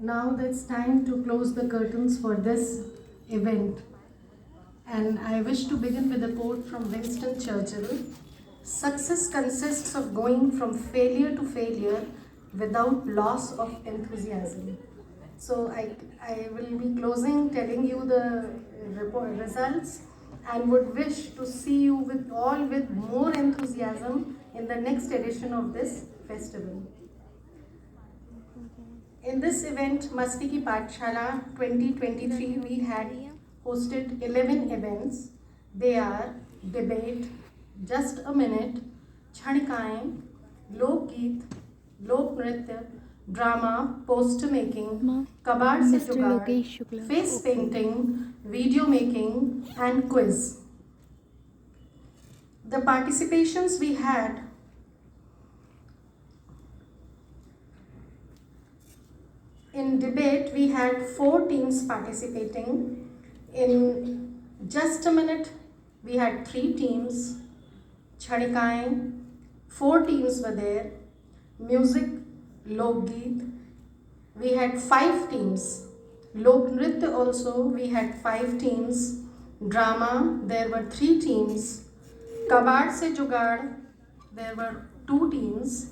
Now it's time to close the curtains for this event. And I wish to begin with a quote from Winston Churchill. Success consists of going from failure to failure without loss of enthusiasm. So I will be closing telling you the results and would wish to see you with more enthusiasm in the next edition of this festival. In this event, Masti Ki Pathshala 2023, we had hosted 11 events. They are debate, just a minute, Chhanikaएं, लोक गीत, लोक नृत्य, drama, poster making, कबाड़ से जुगाड़, face painting, video making, and quiz. The participations we had in debate, we had 4 teams participating. In just a minute, we had 3 teams. Chhanikaएं, 4 teams were there. Music, Lok Geet, we had 5 teams. Lok Nritya also, we had 5 teams. Drama, there were 3 teams. Kabad se Jugaad, there were 2 teams.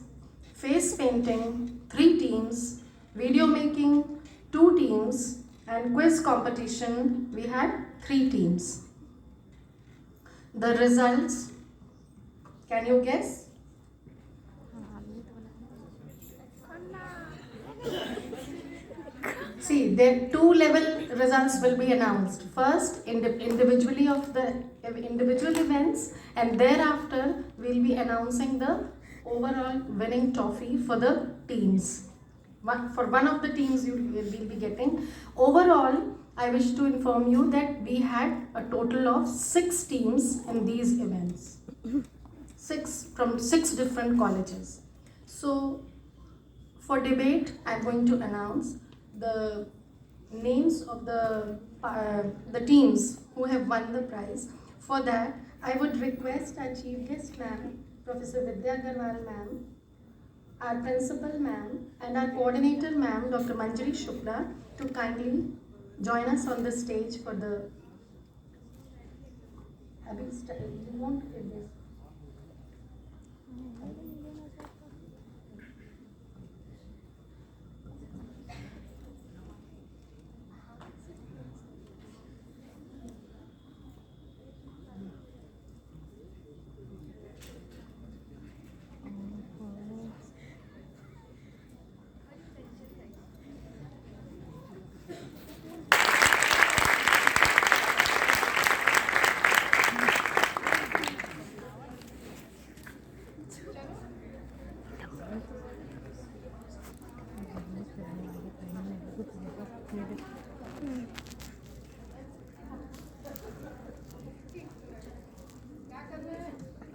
Face painting, 3 teams. Video making, 2 teams. And quiz competition, we had 3 teams. The results, can you guess? See, there 2 level results will be announced. First, individually of the individual events, and thereafter we'll be announcing the overall winning trophy for the teams. For one of the teams you will be getting. Overall, I wish to inform you that we had a total of 6 teams in these events. 6 from 6 different colleges. So, for debate, I'm going to announce the names of the teams who have won the prize. For that, I would request our chief guest ma'am, Professor Vidya Agarwal ma'am, our principal ma'am, and our coordinator ma'am, Dr. Manjari Shukla, to kindly join us on the stage for the. You won't get this.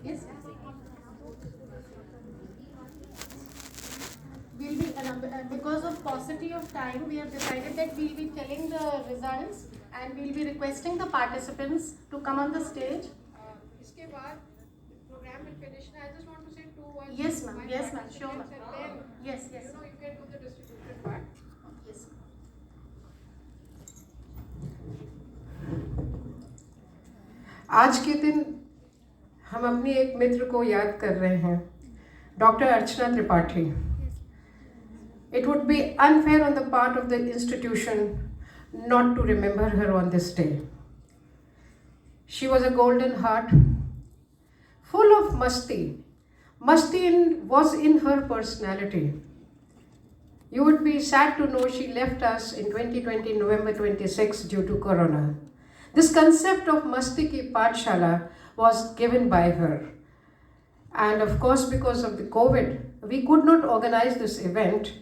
Yes. We'll be because of paucity of time, we have decided that we'll be telling the results and we'll be requesting the participants to come on the stage. इसके बाद program will finish. I just want to say 2 words. Yes, ma'am. Yes, ma'am. Sure, ma'am. Yes, yes. You can do the distribution part. Yes. आज के दिन हम अपनी एक मित्र को याद कर रहे हैं, doctor Archana Tripathi. It would be unfair on the part of the institution not to remember her on this day. She was a golden heart, full of masti. Masti was in her personality. You would be sad to know she left us in 2020, November 26, due to Corona. This concept of Masti Ki Pathshala was given by her. And of course, because of the COVID, we could not organize this event.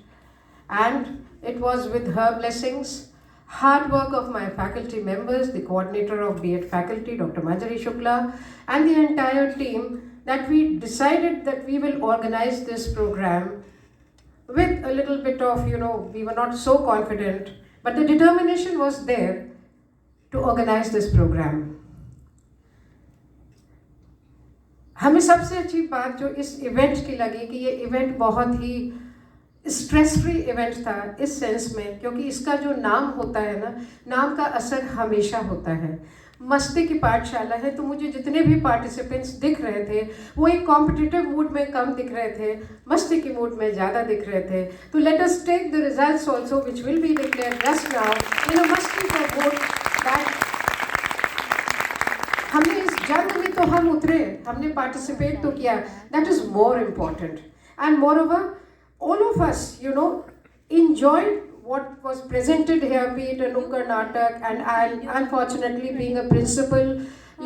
And it was with her blessings, hard work of my faculty members, the coordinator of B.Ed faculty, Dr. Manjari Shukla, and the entire team, that we decided that we will organize this program with a little bit of, we were not so confident, but the determination was there to organize this program. हमें सबसे अच्छी बात जो इस event की लगी कि ये इवेंट बहुत ही स्ट्रेस फ्री इवेंट था इस सेंस में, क्योंकि इसका जो नाम होता है ना, नाम का असर हमेशा होता है। मस्ती की पाठशाला है, तो मुझे जितने भी पार्टिसिपेंट्स दिख रहे थे वो एक कॉम्पिटिटिव मूड में कम दिख रहे थे, मस्ती की मूड में ज़्यादा दिख रहे थे। तो let us take the results also which will be declared just now in a मस्ती फॉर बोथ दैट। हमने इस जंग में तो हम उतरे, हमने पार्टिसिपेट तो किया, that is more important. And more over all of us, you know, enjoyed what was presented here, be it a Nukkad Natak, and I, unfortunately, being a principal,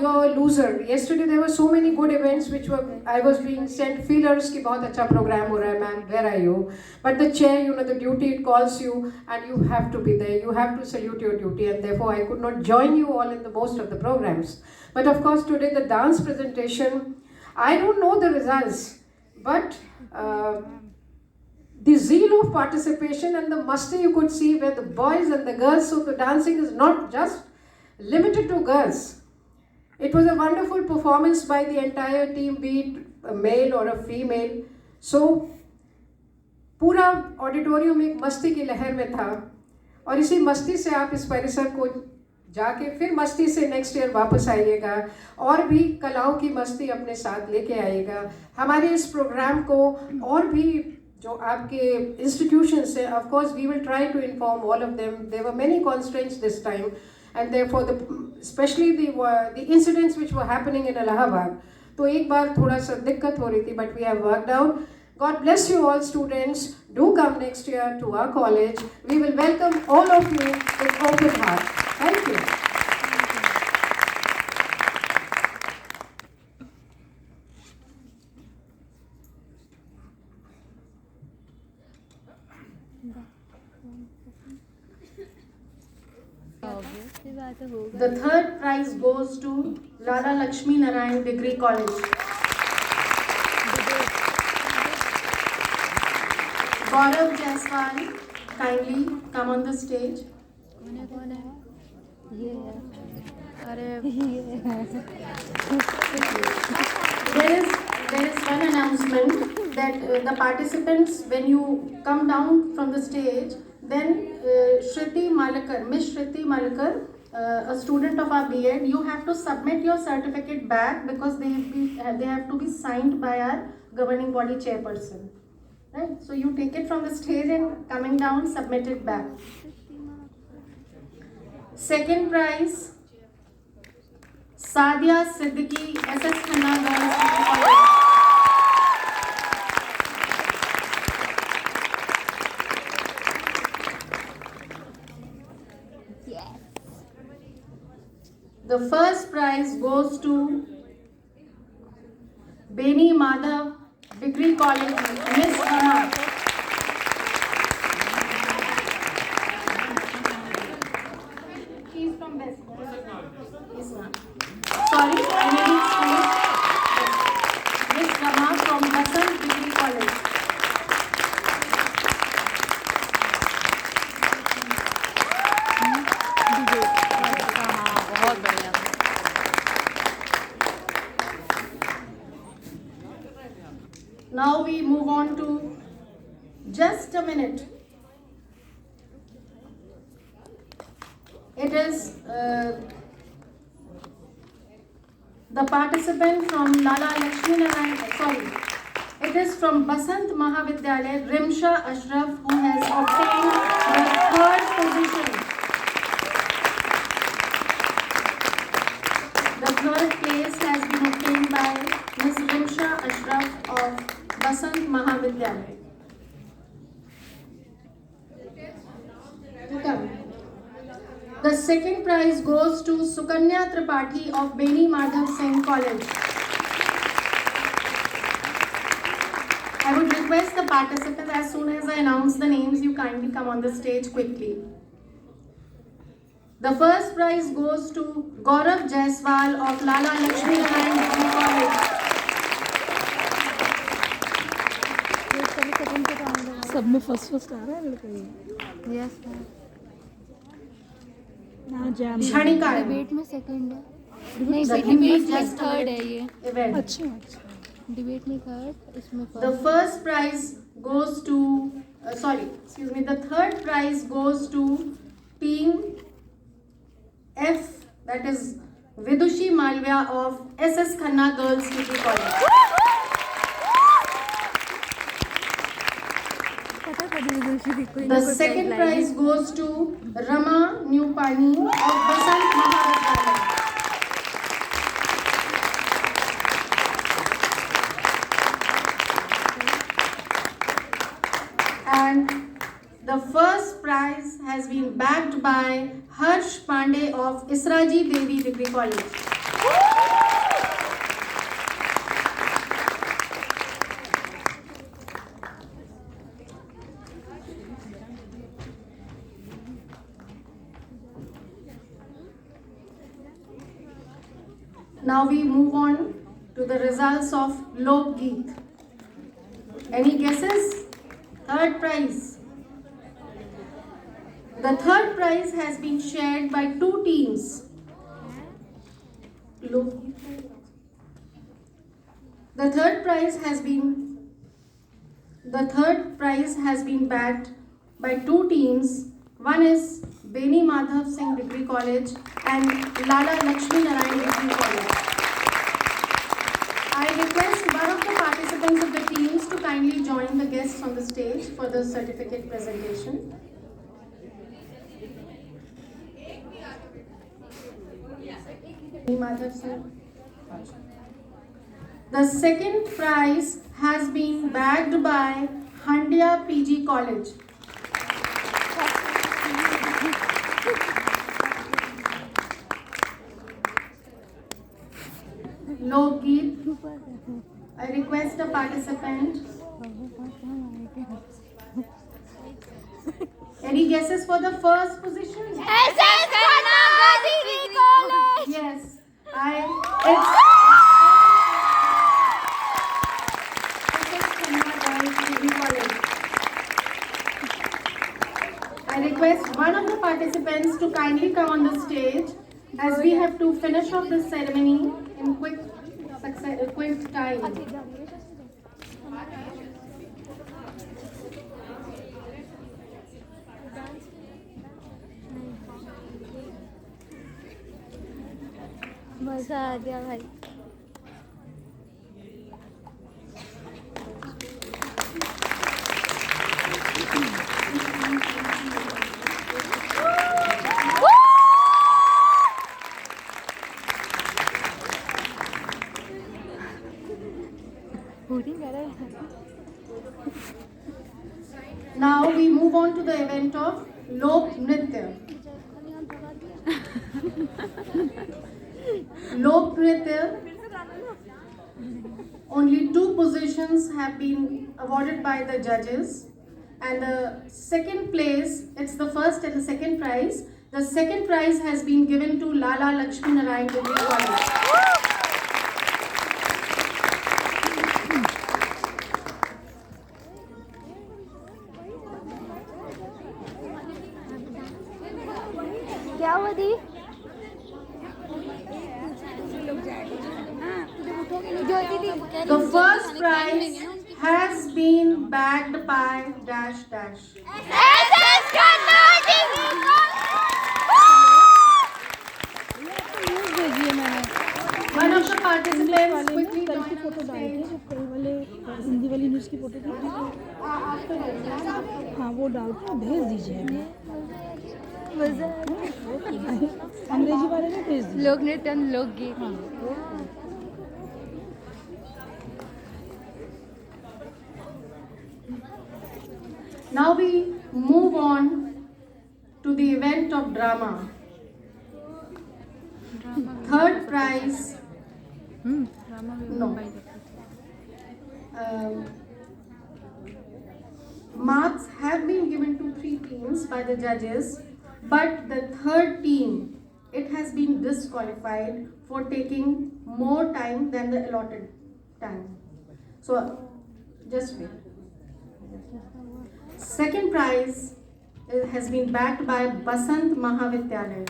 you're a loser. Yesterday there were so many good events which were, I was being sent feelers ki bahut acha program ho raha hai, ma'am, where are you? But the chair, you know, the duty, it calls you and you have to be there, you have to salute your duty, and therefore I could not join you all in the most of the programs. But of course today the dance presentation, I don't know the results, but the zeal of participation and the muster you could see where the boys and the girls, so the dancing is not just limited to girls. It was a wonderful performance by the entire team, be it a male or a female. So पूरा auditorium एक मस्ती की लहर में था, और इसी मस्ती से आप इस परिसर को जाके फिर मस्ती से नेक्स्ट ईयर वापस आइएगा और भी कलाओं की मस्ती अपने साथ लेके आइएगा। हमारे इस प्रोग्राम को और भी जो आपके इंस्टीट्यूशंस है, of course we will try to inform all of them, there were many constraints this time and therefore specially the incidents which were happening in Allahabad, तो एक बार थोड़ा सा दिक्कत हो रही थी, but we have worked out. God bless you all students. Do come next year to our college. We will welcome all of you with open heart. Thank you. The third prize goes to Lala Lakshmi Narayan Degree College. Gaurav Jaiswal, kindly come on the stage. कौन है? ये है। अरे There is one announcement that the participants, when you come down from the stage, then Shriti Malakar, Miss Shriti Malakar, a student of our B.Ed, you have to submit your certificate back because they have to be signed by our governing body chairperson. Right? So you take it from the stage and coming down, submit it back. Second prize, Sadia Siddiqui, SS Khanna Girls Degree College. The first prize goes to Beni Madhav Degree College, Miss Rama. She is from West. Is not. Sorry, I made it straight. Miss Rama from Basant Degree College. बहुत बढ़िया। Now we move on to just a minute. It is the participant from Lala Lakshmi Narayan, sorry, it is from Basant Mahavidyalaya, Rimsha Ashraf, who has obtained the third position. The third place has been obtained by Ms. Rimsha Ashraf of Basant Mahavidyalaya. The second prize goes to Sukanya Tripathi of Beni Madhav Singh College. I would request the participants, as soon as I announce the names, you kindly come on the stage quickly. The first prize goes to Gaurav Jaiswal of Lala Lakshmi Narayan Degree College. सब में first आ रहा है लड़का। Yes ना jam Kshanika. Debate में second है। नहीं The debate debate में just थर्ड है ये। event. अच्छा डिबेट में थर्ड, इसमें The first prize goes to, the third prize goes to team F, that is Vidushi Malvya of SS Khanna Girls Degree College. पता कर दूसरी कोई The second prize goes to Rama Newpani of Basant Mahavidyalaya. And the first prize has been backed by Harsh Pandey of Israji Devi Degree College. Now we move on to the results of Lok Geet. Any guesses? Third prize. The third prize has been shared by two teams. The third prize has been backed by two teams. One is Beni Madhav Singh Degree College and Lala Lakshmi Narayan Degree College. I request one of the participants of the teams to kindly join the guests on the stage for the certificate presentation. Madhav Singh. The second prize has been backed by Handia PG College. Lok Geet. I request a participant. Any guesses for the first position? SS Khanna Degree College. Yes, I request one of the participants to kindly come on the stage as we have to finish off this ceremony in quick time. मजा आ गया भाई। Now we move on to the event of Lok Nritya. Lok Nritya, only two positions have been awarded by the judges, and the second place, it's the first and the second prize. The second prize has been given to Lala Lakshmi Narayan Degree College. क्या हुआ दी? The first prize has been bagged by dash dash. SS Khanna Degree भेजिए मैंने One of the participants quickly कल की joined photo on the डाली थी stage. जो कल वाले हिंदी वाली न्यूज़ की फोटो थी हाँ वो डाल के भेज दीजिए अभी मजा अंग्रेजी वाले में भेज दीजिए लोक नृत्य लोकगीत। Now we move on to the event of drama. Third prize. No. Marks have been given to three teams by the judges, but the third team, it has been disqualified for taking more time than the allotted time. So, just wait. Second prize has been backed by Basant Mahavidyalaya.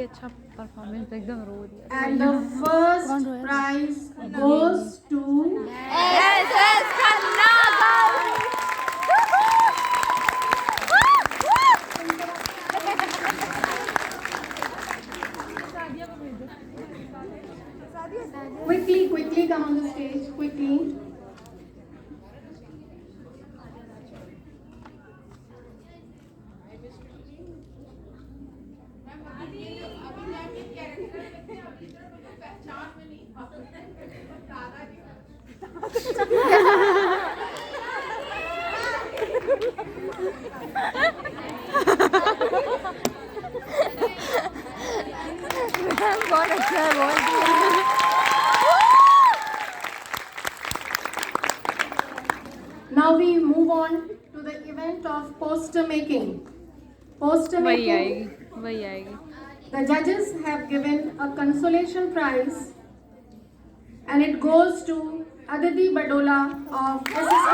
अच्छा performance एकदम रो दिया. And the first prize goes to SS Khanna Gauri. quickly come on the stage, quickly. बहुत अच्छा बोल दिया. Now we move on to the event of poster making. Poster वही making. आएगी, वही आएगी. The judges have given a consolation prize, and it goes to Aditi Badola of SS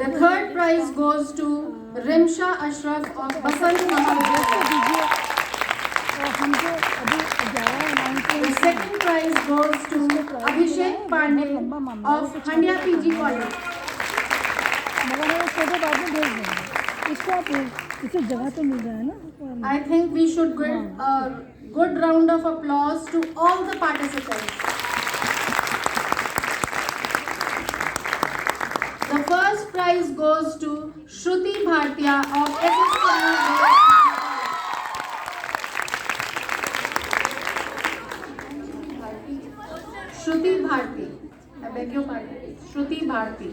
The third prize goes to Rimsha Ashraf of Basant Mahavidyalaya. The second prize goes to Abhishek Pandey of Handya PG College. मगर वो photo बाद में भेज देंगे. इसको आप इसे जगह तो मिल रहा है ना. I think we should give a good round of applause to all the participants. The first prize goes to Shruti Bhartiya of SS Khanna. Shruti Bharti. I beg your pardon. Shruti Bharti.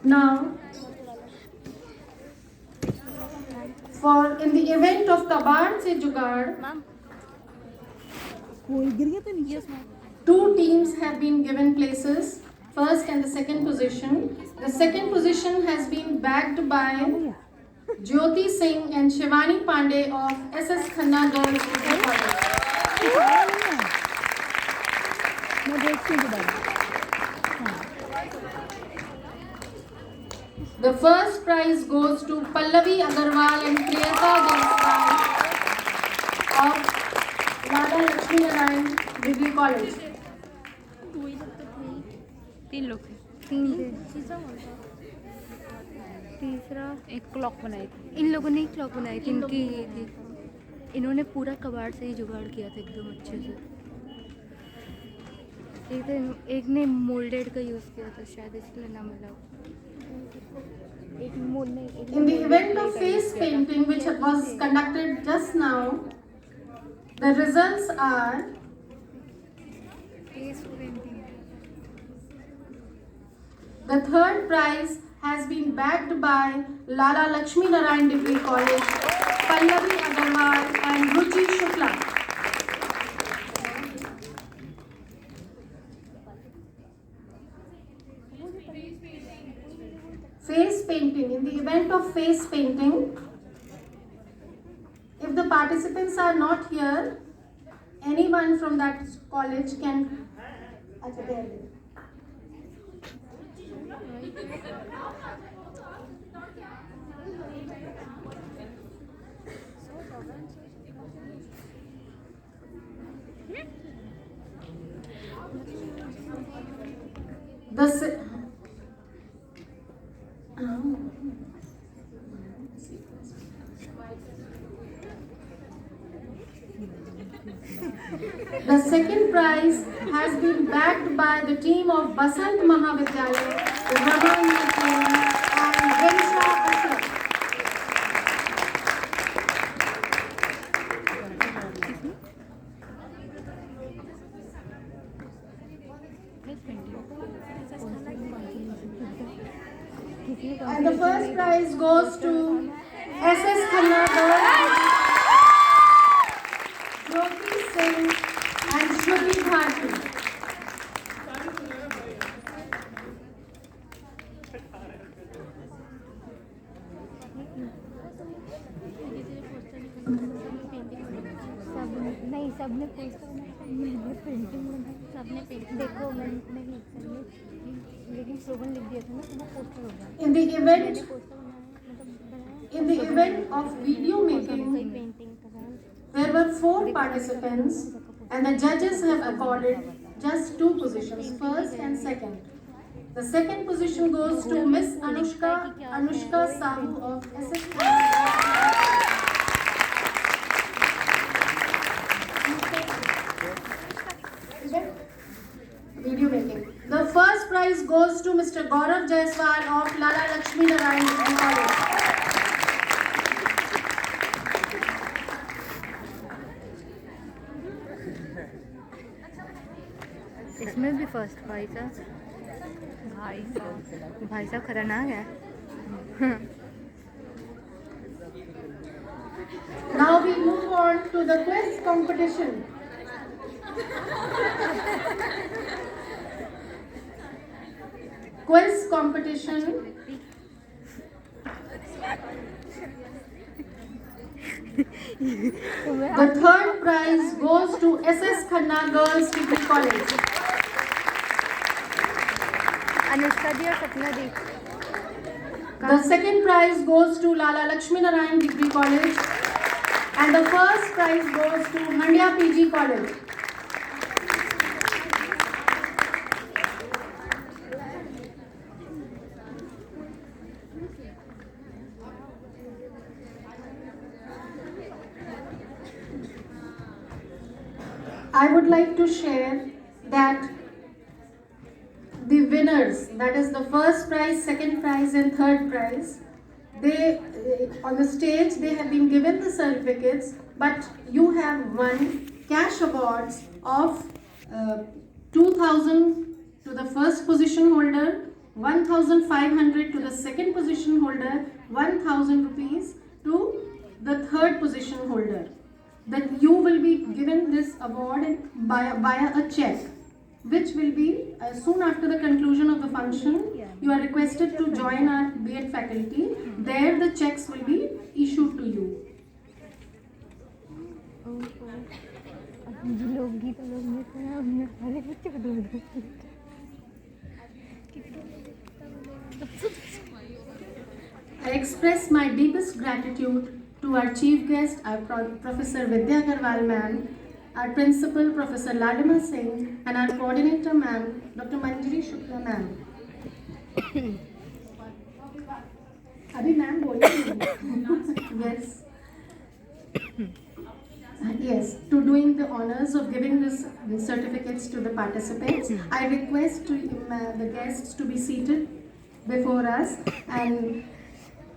Now, for in the event of Kabar Se Jugaad, कोई गिर गया तो नहीं. two teams have been given places, first and the second position. The second position has been bagged by Jyoti Singh and Shivani Pandey of SS Khanna Girls Degree College. मैं देखती हूँ दोबारा. The first prize goes to Pallavi Agarwal and Priyata Jaiswal of Radha Lakshmi Narayan Degree College. तीन लोग थे. तीसरा एक clock बनाई थी. इन लोगों ने ही क्लॉक बनाई थी. इनकी ये थी. इन्होंने पूरा कबाड़ से ही जुगाड़ किया था एकदम अच्छे से. एक ने मोल्डेड का यूज़ किया था शायद इसलिए ना मिला. In the event of face painting, which was conducted just now, the results are the third prize has been bagged by Lala Lakshmi Narayan Degree College, Pallavi Agarwal and Ruchi Shukla. Face painting. In the event of face painting, if the participants are not here, anyone from that college can. The second prize has been backed by the team of Basant Mahavidyalaya, Raman Nateen and Rimsha Ashraf. And the first prize goes to SS Khanna Girls, Jyoti Singh and Shruti Bharti. नहीं सबने poster सबने painting देखो मैंने लेकिन slogan लिख दिया था ना तो वो पोस्टर हो गया In the event, पोस्टर बनाया मतलब in the event of video making, painting there were 4 participants and the judges have accorded just 2 positions, first and second. The second position goes to Miss Anushka Sahu of SS. Video making. The first prize goes to Mr. Gaurav Jaiswal of Lala Lakshmi Narayan Degree College. इसमें भी first भाई साहब खतरनाक है Now we move on to the quiz competition. Quiz competition. The third prize goes to SS Khanna Girls Degree College. Anushka दी और सपना दी The second prize goes to Lala Lakshmi Narayan Degree College. And the first prize goes to Handya PG College. I would like to share that the winners, that is the first prize, second prize and third prize, they on the stage they have been given the certificates, but you have won cash awards of 2,000 to the first position holder, 1,500 to the second position holder, 1,000 rupees to the third position holder. That you will be given this award via a check, which will be soon after the conclusion of the function. You are requested to join our B.Ed faculty. There the checks will be issued to you. लोग गीत लोग में सुना हमने सारे बच्चे को दो I express my deepest gratitude to our chief guest, our Professor Vidya Agarwal ma'am, our principal Professor Ladima Singh, and our coordinator ma'am, Dr. Manjari Shukla ma'am. Abhi ma'am boli. Yes. Yes, to doing the honors of giving this certificates to the participants. I request the guests to be seated before us, and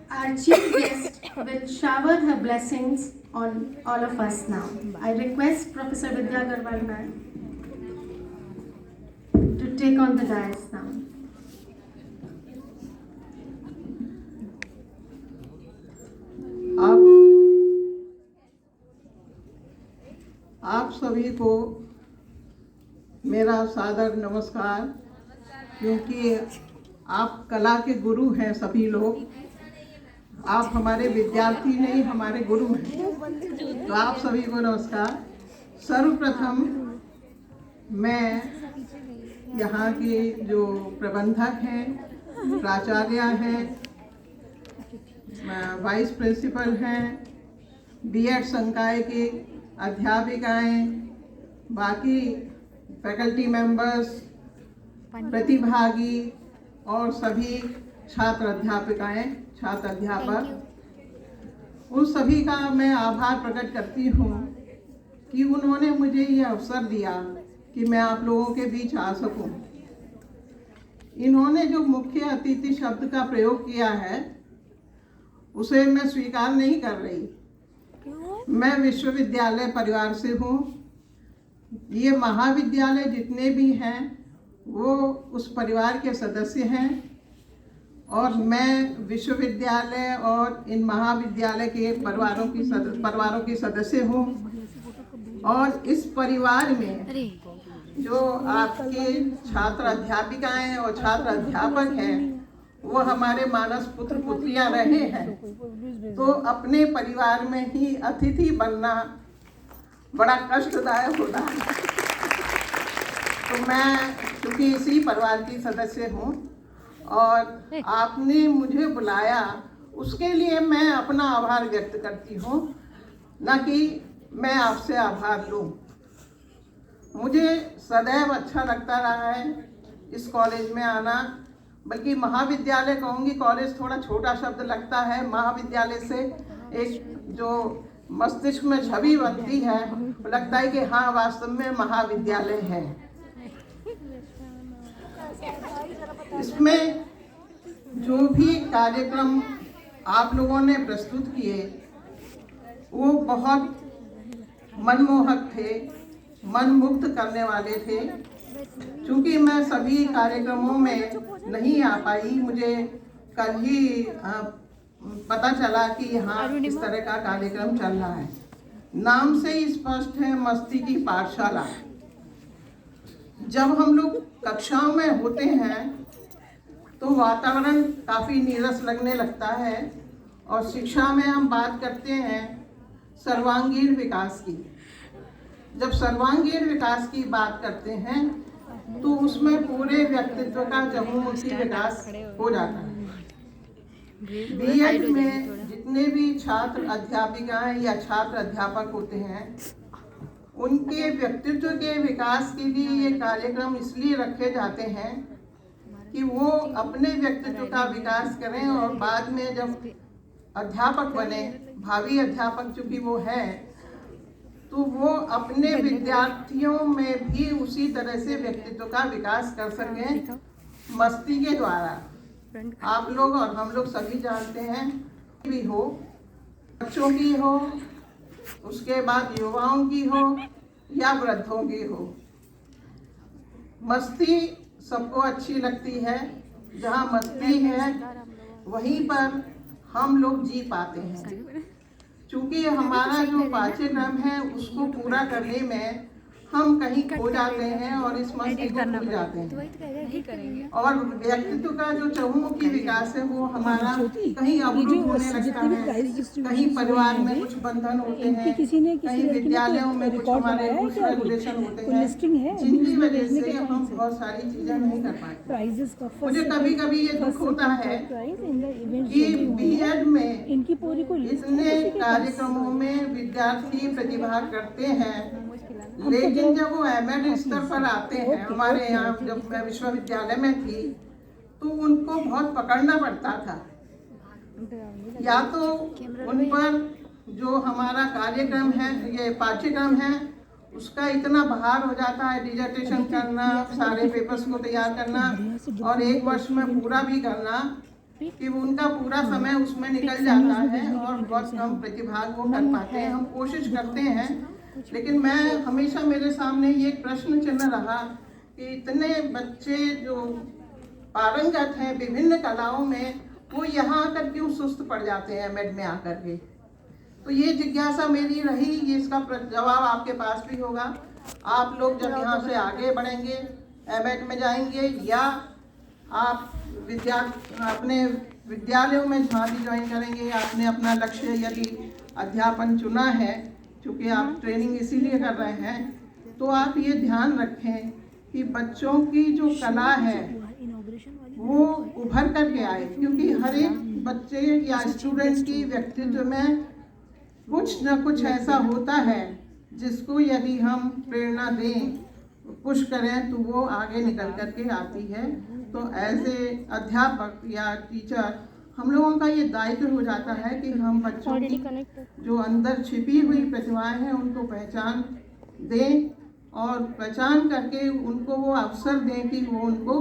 our chief guest will shower her blessings on all of us now. I request Professor Vidya Agarwal ma'am to take on the dais now. आप सभी को मेरा सादर नमस्कार। क्योंकि आप कला के गुरु हैं सभी लोग, आप हमारे विद्यार्थी नहीं हमारे गुरु हैं, तो आप सभी को नमस्कार। सर्वप्रथम मैं यहाँ के जो प्रबंधक हैं, प्राचार्य हैं, वाइस प्रिंसिपल हैं, B.Ed संकाय के अध्यापिकाएं, बाकी फैकल्टी मेंबर्स, प्रतिभागी और सभी छात्र अध्यापिकाएं, छात्र अध्यापक, उन सभी का मैं आभार प्रकट करती हूँ कि उन्होंने मुझे ये अवसर दिया कि मैं आप लोगों के बीच आ सकूं। इन्होंने जो मुख्य अतिथि शब्द का प्रयोग किया है उसे मैं स्वीकार नहीं कर रही। मैं विश्वविद्यालय परिवार से हूँ। ये महाविद्यालय जितने भी हैं वो उस परिवार के सदस्य हैं, और मैं विश्वविद्यालय और इन महाविद्यालय के परिवारों की सदस्य हूँ। और इस परिवार में जो आपके छात्र अध्यापिकाएं और छात्र अध्यापक हैं वो हमारे मानस पुत्र पुत्रियां रहे हैं, तो अपने परिवार में ही अतिथि बनना बड़ा कष्टदायक होता है। तो मैं क्योंकि इसी परिवार की सदस्य हूँ और आपने मुझे बुलाया, उसके लिए मैं अपना आभार व्यक्त करती हूँ, न कि मैं आपसे आभार लूँ। मुझे सदैव अच्छा लगता रहा है इस कॉलेज में आना, बल्कि महाविद्यालय कहूँगी, कॉलेज थोड़ा छोटा शब्द लगता है। महाविद्यालय से एक जो मस्तिष्क में छवि बनती है, लगता है कि हाँ वास्तव में महाविद्यालय है। इसमें जो भी कार्यक्रम आप लोगों ने प्रस्तुत किए वो बहुत मनमोहक थे, मन मुग्ध करने वाले थे। क्योंकि मैं सभी कार्यक्रमों में नहीं आ पाई, मुझे कल ही पता चला कि यहाँ इस तरह का कार्यक्रम चल रहा है। नाम से ही स्पष्ट है, मस्ती की पाठशाला। जब हम लोग कक्षाओं में होते हैं तो वातावरण काफ़ी नीरस लगने लगता है और शिक्षा में हम बात करते हैं सर्वांगीण विकास की। जब सर्वांगीण विकास की बात करते हैं तो उसमें पूरे व्यक्तित्व का चहुमुखी विकास हो जाता है। बीएड में जितने भी छात्र अध्यापिकाएं या छात्र अध्यापक होते हैं, उनके व्यक्तित्व के विकास के लिए ये कार्यक्रम इसलिए रखे जाते हैं कि वो अपने व्यक्तित्व का विकास करें और बाद में जब अध्यापक बने, भावी अध्यापक चूंकि वो है, तो वो अपने विद्यार्थियों में भी उसी तरह से व्यक्तित्व का विकास कर सकें मस्ती के द्वारा। आप लोग और हम लोग सभी जानते हैं भी हो, बच्चों की हो, उसके बाद युवाओं की हो या वृद्धों की हो, मस्ती सबको अच्छी लगती है। जहाँ मस्ती है वहीं पर हम लोग जी पाते हैं। चूँकि हमारा जो पाठ्यक्रम है उसको पूरा करने में हम कहीं खो जाते हैं और इस मस्ती को भूल जाते हैं, और व्यक्तित्व का जो चहुमुखी विकास है वो हमारा कहीं अवरुद्ध होने लगता है। कहीं परिवार में कुछ बंधन होते हैं, कहीं विद्यालयों में कुछ हमारे रूल्स रेगुलेशन होते हैं, जिनकी वजह से हम बहुत सारी चीजें नहीं कर पाते। मुझे कभी कभी ये दुख होता है कि बीएड में इतने कार्यक्रमों में विद्यार्थी प्रतिभाग करते हैं, लेकिन जब वो एमएड स्तर पर आते हैं, हमारे यहाँ जब मैं विश्वविद्यालय में थी तो उनको बहुत पकड़ना पड़ता था। या तो उन पर जो हमारा कार्यक्रम है, ये पाठ्यक्रम है, उसका इतना भार हो जाता है, डिजर्टेशन करना, सारे पेपर्स को तैयार करना और एक वर्ष में पूरा भी करना, कि उनका पूरा समय उसमें निकल जाता है और बहुत कम प्रतिभाग वो कर पाते हैं। हम कोशिश करते हैं, लेकिन मैं हमेशा मेरे सामने ये प्रश्न चिन्ह रहा कि इतने बच्चे जो पारंगत हैं विभिन्न कलाओं में, वो यहाँ आकर क्यों सुस्त पड़ जाते हैं एमएड में आकर के। तो ये जिज्ञासा मेरी रही, ये इसका जवाब आपके पास भी होगा। आप लोग जब यहाँ से आगे बढ़ेंगे, एमएड में जाएंगे या आप अपने विद्यालयों में जहाँ भी ज्वाइन करेंगे, आपने अपना लक्ष्य यदि अध्यापन चुना है, क्योंकि आप ट्रेनिंग इसीलिए कर रहे हैं, तो आप ये ध्यान रखें कि बच्चों की जो कला है वो उभर करके आए। क्योंकि हर एक बच्चे या स्टूडेंट की व्यक्तित्व में कुछ न कुछ ऐसा होता है जिसको यदि हम प्रेरणा दें, पुश करें, तो वो आगे निकल करके आती है। तो एज ए अध्यापक या टीचर हम लोगों का ये दायित्व हो जाता है कि हम बच्चों की जो अंदर छिपी हुई प्रतिभाएं हैं उनको पहचान दें और पहचान करके उनको वो अवसर दें कि वो उनको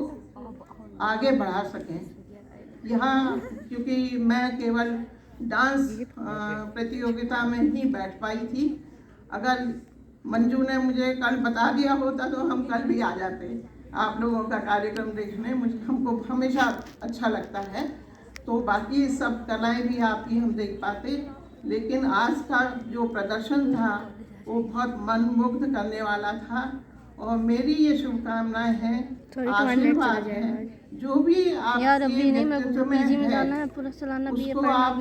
आगे बढ़ा सकें। यहाँ क्योंकि मैं केवल डांस प्रतियोगिता में ही बैठ पाई थी, अगर मंजू ने मुझे कल बता दिया होता तो हम कल भी आ जाते आप लोगों का कार्यक्रम देखने। हमको हमेशा अच्छा लगता है, तो बाकी सब कलाएं भी आपकी हम देख पाते, लेकिन आज का जो प्रदर्शन था वो बहुत मनमुग्ध करने वाला था। और मेरी ये शुभकामनाएं हैं, आशीर्वाद है, जो भी आपके नेतृत्व में है उसको आप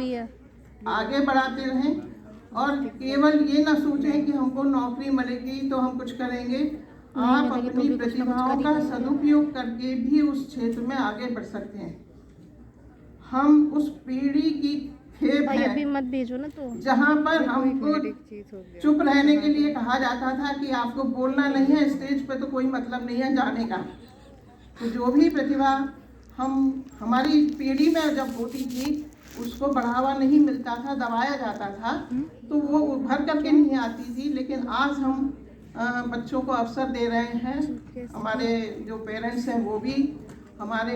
आगे बढ़ाते रहें और केवल ये ना सोचें कि हमको नौकरी मिलेगी तो हम कुछ करेंगे। आप अपनी प्रतिभाओं का सदुपयोग करके भी उस क्षेत्र में आगे बढ़ सकते हैं। हम उस पीढ़ी की खेप है मत भेजो ना तो जहाँ पर हमको चुप रहने के लिए कहा जाता था कि आपको बोलना नहीं है, स्टेज पे तो कोई मतलब नहीं है जाने का। तो जो भी प्रतिभा हमारी पीढ़ी में जब होती थी उसको बढ़ावा नहीं मिलता था, दबाया जाता था, तो वो उभर करके नहीं आती थी। लेकिन आज हम बच्चों को अवसर दे रहे हैं। हमारे जो पेरेंट्स हैं वो भी, हमारे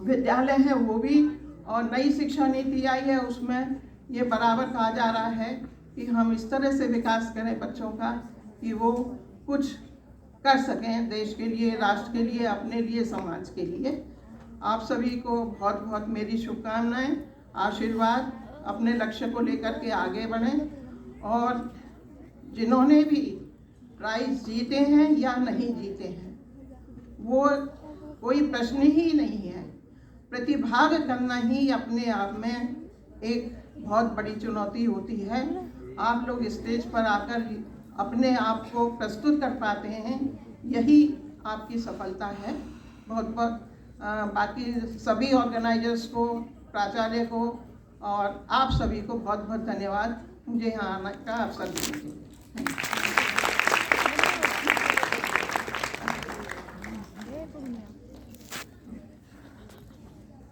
विद्यालय हैं वो भी, और नई शिक्षा नीति आई है उसमें ये बराबर कहा जा रहा है कि हम इस तरह से विकास करें बच्चों का कि वो कुछ कर सकें देश के लिए, राष्ट्र के लिए, अपने लिए, समाज के लिए। आप सभी को बहुत बहुत मेरी शुभकामनाएं, आशीर्वाद। अपने लक्ष्य को लेकर के आगे बढ़ें और जिन्होंने भी प्राइज जीते हैं या नहीं जीते हैं वो कोई प्रश्न ही नहीं है। प्रतिभाग करना ही अपने आप में एक बहुत बड़ी चुनौती होती है। आप लोग स्टेज पर आकर अपने आप को प्रस्तुत कर पाते हैं, यही आपकी सफलता है। बहुत बहुत बाकी सभी ऑर्गेनाइजर्स को, प्राचार्य को और आप सभी को बहुत बहुत धन्यवाद मुझे यहाँ आने का अवसर देने के लिए।